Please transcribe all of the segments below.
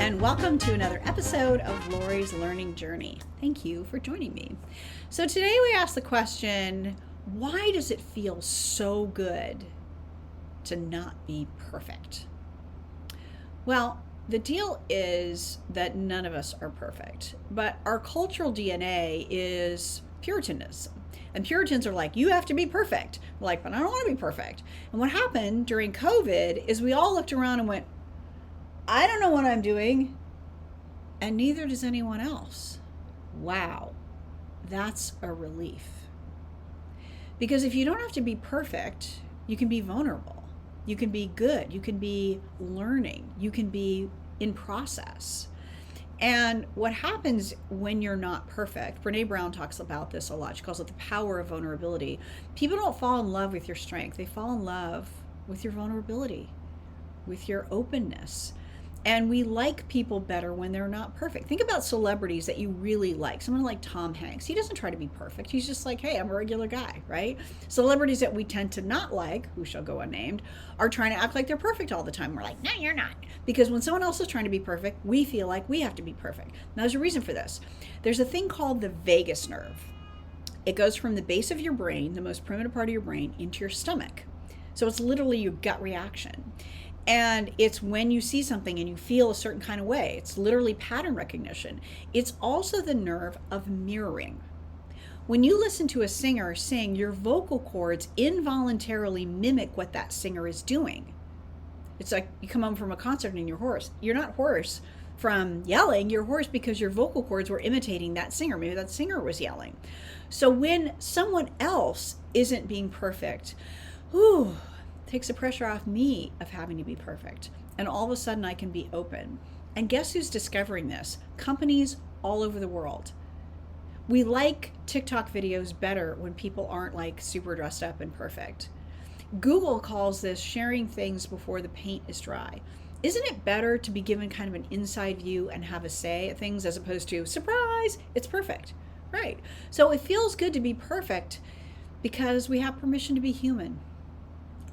and welcome to another episode of Lori's Learning Journey. Thank you for joining me. So today we ask the question, why does it feel so good to not be perfect? Well, the deal is that none of us are perfect, but our cultural DNA is Puritanism. And Puritans are like, you have to be perfect. We're like, but I don't want to be perfect. And what happened during COVID is we all looked around and went, I don't know what I'm doing, and neither does anyone else. Wow, that's a relief. Because if you don't have to be perfect, you can be vulnerable. You can be good. You can be learning. You can be in process. And what happens when you're not perfect, Brene Brown talks about this a lot. She calls it the power of vulnerability. People don't fall in love with your strength. They fall in love with your vulnerability, with your openness. And we like people better when they're not perfect. Think about celebrities that you really like. Someone like Tom Hanks. He doesn't try to be perfect. He's just like, hey, I'm a regular guy, right? Celebrities that we tend to not like, who shall go unnamed, are trying to act like they're perfect all the time. We're like, no, you're not. Because when someone else is trying to be perfect, we feel like we have to be perfect. Now, there's a reason for this. There's a thing called the vagus nerve. It goes from the base of your brain, the most primitive part of your brain, into your stomach. So it's literally your gut reaction. And it's when you see something and you feel a certain kind of way. It's literally pattern recognition. It's also the nerve of mirroring. When you listen to a singer sing, your vocal cords involuntarily mimic what that singer is doing. It's like you come home from a concert and you're hoarse. You're not hoarse from yelling, you're hoarse because your vocal cords were imitating that singer. Maybe that singer was yelling. So when someone else isn't being perfect, takes the pressure off me of having to be perfect. And all of a sudden I can be open. And guess who's discovering this? Companies all over the world. We like TikTok videos better when people aren't like super dressed up and perfect. Google calls this sharing things before the paint is dry. Isn't it better to be given kind of an inside view and have a say at things as opposed to, surprise, it's perfect, right? So it feels good to be perfect because we have permission to be human.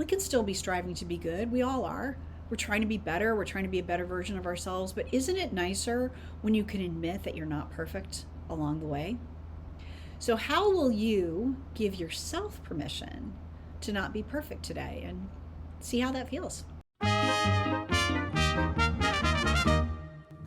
We can still be striving to be good. We all are. We're trying to be better. We're trying to be a better version of ourselves. But isn't it nicer when you can admit that you're not perfect along the way? So how will you give yourself permission to not be perfect today and see how that feels?